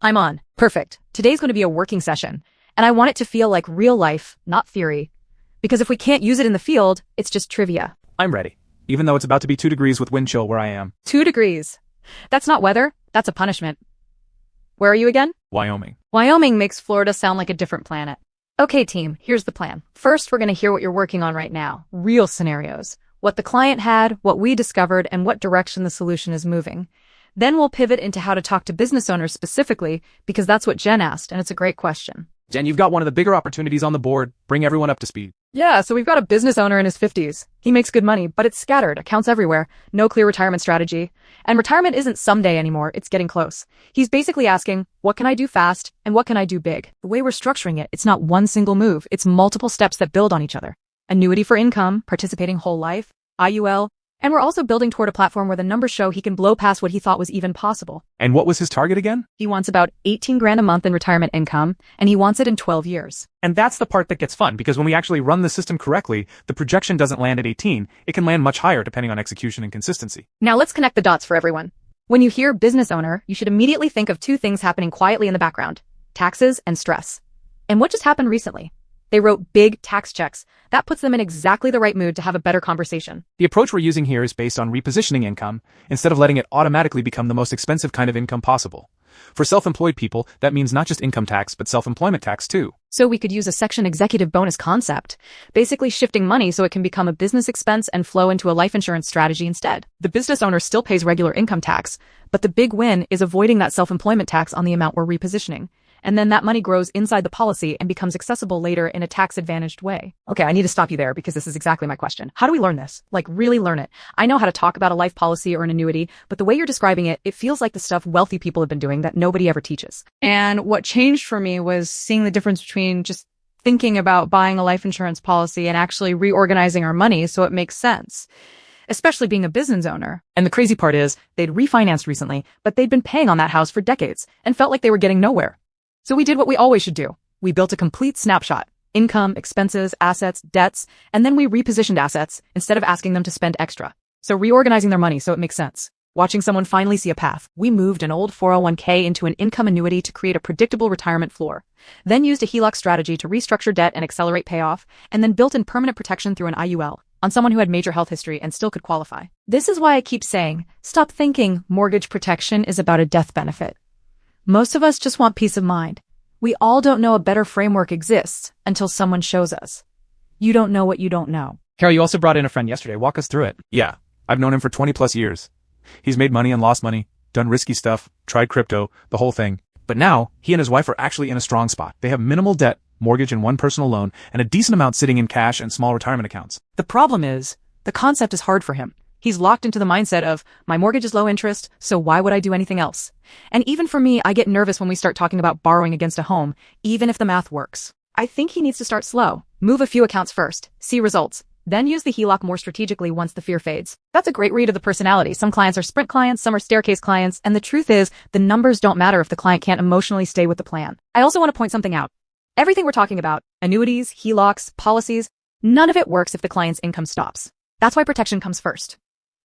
I'm on. Perfect. Today's going to be a working session, and I want it to feel like real life, not theory. Because if we can't use it in the field, it's just trivia. I'm ready, even though it's about to be 2 degrees with wind chill where I am. 2 degrees. That's not weather, that's a punishment. Where are you again? Wyoming. Wyoming makes Florida sound like a different planet. Okay, team, here's the plan. First, we're going to hear what you're working on right now. Real scenarios. What the client had, what we discovered, and what direction the solution is moving. Then we'll pivot into how to talk to business owners specifically, because that's what Jen asked, and it's a great question. Jen, you've got one of the bigger opportunities on the board. Bring everyone up to speed. Yeah, so we've got a business owner in his 50s. He makes good money, but it's scattered, accounts everywhere, no clear retirement strategy. And retirement isn't someday anymore, it's getting close. He's basically asking, what can I do fast, and what can I do big? The way we're structuring it, it's not one single move, it's multiple steps that build on each other. Annuity for income, participating whole life, IUL, and we're also building toward a platform where the numbers show he can blow past what he thought was even possible. And what was his target again? He wants about 18 grand a month in retirement income, and he wants it in 12 years. And that's the part that gets fun, because when we actually run the system correctly, the projection doesn't land at 18, it can land much higher depending on execution and consistency. Now let's connect the dots for everyone. When you hear business owner, you should immediately think of 2 things happening quietly in the background: taxes and stress. And what just happened recently? They wrote big tax checks. That puts them in exactly the right mood to have a better conversation. The approach we're using here is based on repositioning income, instead of letting it automatically become the most expensive kind of income possible. For self-employed people, that means not just income tax, but self-employment tax too. So we could use a section executive bonus concept, basically shifting money so it can become a business expense and flow into a life insurance strategy instead. The business owner still pays regular income tax, but the big win is avoiding that self-employment tax on the amount we're repositioning. And then that money grows inside the policy and becomes accessible later in a tax-advantaged way. Okay, I need to stop you there because this is exactly my question. How do we learn this? Like, really learn it. I know how to talk about a life policy or an annuity, but the way you're describing it, it feels like the stuff wealthy people have been doing that nobody ever teaches. And what changed for me was seeing the difference between just thinking about buying a life insurance policy and actually reorganizing our money so it makes sense. Especially being a business owner. And the crazy part is, they'd refinanced recently, but they'd been paying on that house for decades and felt like they were getting nowhere. So we did what we always should do. We built a complete snapshot: income, expenses, assets, debts, and then we repositioned assets instead of asking them to spend extra. So reorganizing their money so it makes sense. Watching someone finally see a path. We moved an old 401k into an income annuity to create a predictable retirement floor. Then used a HELOC strategy to restructure debt and accelerate payoff, and then built in permanent protection through an IUL on someone who had major health history and still could qualify. This is why I keep saying, stop thinking mortgage protection is about a death benefit. Most of us just want peace of mind. We all don't know a better framework exists until someone shows us. You don't know what you don't know. Carol, you also brought in a friend yesterday. Walk us through it. Yeah, I've known him for 20 plus years. He's made money and lost money, done risky stuff, tried crypto, the whole thing. But now, he and his wife are actually in a strong spot. They have minimal debt, mortgage and one personal loan, and a decent amount sitting in cash and small retirement accounts. The problem is, the concept is hard for him. He's locked into the mindset of, my mortgage is low interest, so why would I do anything else? And even for me, I get nervous when we start talking about borrowing against a home, even if the math works. I think he needs to start slow. Move a few accounts first, see results, then use the HELOC more strategically once the fear fades. That's a great read of the personality. Some clients are sprint clients, some are staircase clients, and the truth is, the numbers don't matter if the client can't emotionally stay with the plan. I also want to point something out. Everything we're talking about, annuities, HELOCs, policies, none of it works if the client's income stops. That's why protection comes first.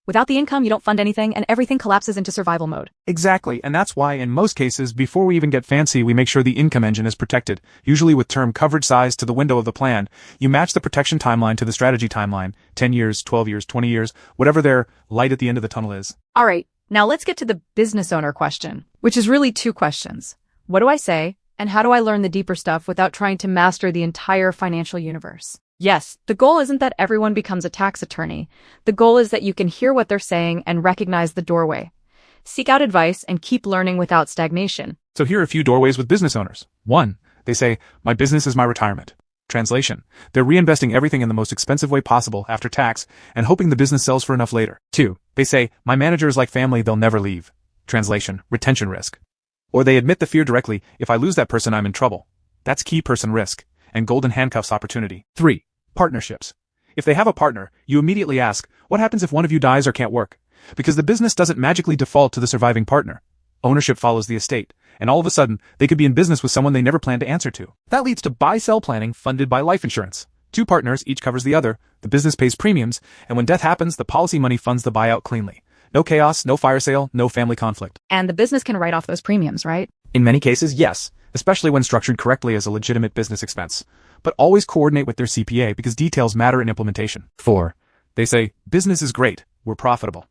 Without the income, you don't fund anything, and everything collapses into survival mode. Exactly, and that's why, in most cases, before we even get fancy, we make sure the income engine is protected, usually with term coverage size to the window of the plan. You match the protection timeline to the strategy timeline, 10 years, 12 years, 20 years, whatever their light at the end of the tunnel is. All right, now let's get to the business owner question, which is really 2 questions. What do I say, and how do I learn the deeper stuff without trying to master the entire financial universe? Yes, the goal isn't that everyone becomes a tax attorney. The goal is that you can hear what they're saying and recognize the doorway. Seek out advice and keep learning without stagnation. So here are a few doorways with business owners. 1, they say, my business is my retirement. Translation, they're reinvesting everything in the most expensive way possible after tax and hoping the business sells for enough later. 2, they say, my manager is like family, they'll never leave. Translation, retention risk. Or they admit the fear directly, if I lose that person, I'm in trouble. That's key person risk and golden handcuffs opportunity. 3, partnerships. If they have a partner, you immediately ask, what happens if one of you dies or can't work? Because the business doesn't magically default to the surviving partner. Ownership follows the estate, and all of a sudden, they could be in business with someone they never planned to answer to. That leads to buy-sell planning funded by life insurance. 2 partners, each covers the other, the business pays premiums, and when death happens, the policy money funds the buyout cleanly. No chaos, no fire sale, no family conflict. And the business can write off those premiums, right? In many cases, yes, especially when structured correctly as a legitimate business expense. But always coordinate with their CPA because details matter in implementation. 4. They say, business is great, we're profitable.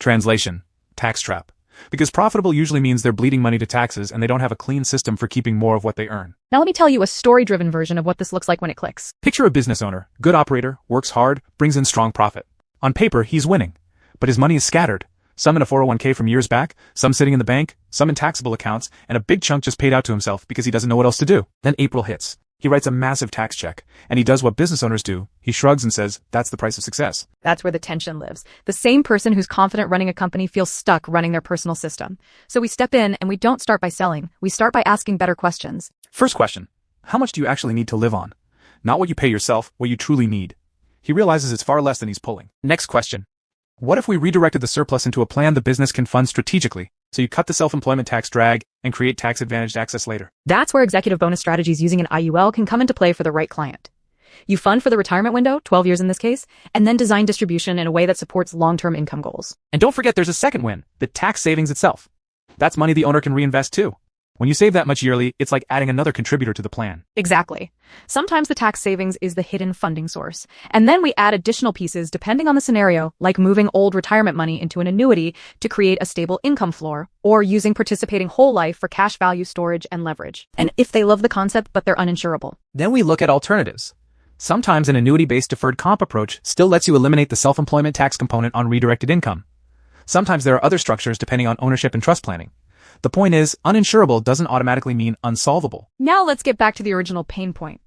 Translation: tax trap. Because profitable usually means they're bleeding money to taxes and they don't have a clean system for keeping more of what they earn. Now let me tell you a story-driven version of what this looks like when it clicks. Picture a business owner, good operator, works hard, brings in strong profit. On paper, he's winning. But his money is scattered. Some in a 401k from years back, some sitting in the bank, some in taxable accounts, and a big chunk just paid out to himself because he doesn't know what else to do. Then April hits. He writes a massive tax check, and he does what business owners do. He shrugs and says, that's the price of success. That's where the tension lives. The same person who's confident running a company feels stuck running their personal system. So we step in and we don't start by selling. We start by asking better questions. First question: how much do you actually need to live on? Not what you pay yourself, what you truly need. He realizes it's far less than he's pulling. Next question: what if we redirected the surplus into a plan the business can fund strategically, so you cut the self-employment tax drag and create tax-advantaged access later? That's where executive bonus strategies using an IUL can come into play for the right client. You fund for the retirement window, 12 years in this case, and then design distribution in a way that supports long-term income goals. And don't forget there's a second win, the tax savings itself. That's money the owner can reinvest too. When you save that much yearly, it's like adding another contributor to the plan. Exactly. Sometimes the tax savings is the hidden funding source. And then we add additional pieces depending on the scenario, like moving old retirement money into an annuity to create a stable income floor, or using participating whole life for cash value storage and leverage. And if they love the concept but they're uninsurable, then we look at alternatives. Sometimes an annuity-based deferred comp approach still lets you eliminate the self-employment tax component on redirected income. Sometimes there are other structures depending on ownership and trust planning. The point is, uninsurable doesn't automatically mean unsolvable. Now let's get back to the original pain point.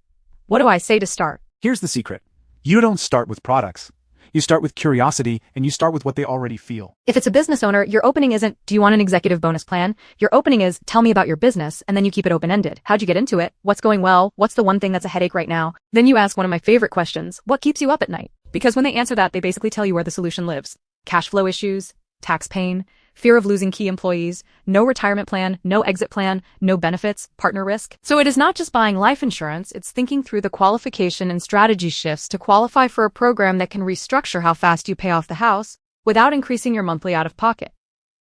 What do I say to start? Here's the secret. You don't start with products. You start with curiosity, and you start with what they already feel. If it's a business owner, your opening isn't, do you want an executive bonus plan? Your opening is, tell me about your business, and then you keep it open-ended. How'd you get into it? What's going well? What's the one thing that's a headache right now? Then you ask one of my favorite questions, what keeps you up at night? Because when they answer that, they basically tell you where the solution lives. Cash flow issues, tax pain, fear of losing key employees, no retirement plan, no exit plan, no benefits, partner risk. So it is not just buying life insurance, it's thinking through the qualification and strategy shifts to qualify for a program that can restructure how fast you pay off the house without increasing your monthly out-of-pocket.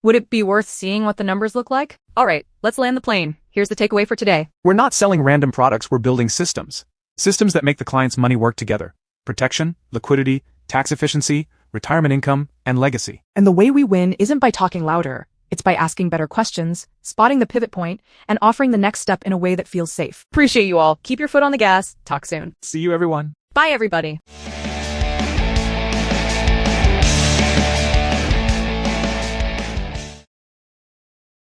Would it be worth seeing what the numbers look like? All right, let's land the plane. Here's the takeaway for today. We're not selling random products, we're building systems. Systems that make the client's money work together. Protection, liquidity, tax efficiency, retirement income, and legacy. And the way we win isn't by talking louder. It's by asking better questions, spotting the pivot point, and offering the next step in a way that feels safe. Appreciate you all. Keep your foot on the gas. Talk soon. See you, everyone. Bye, everybody.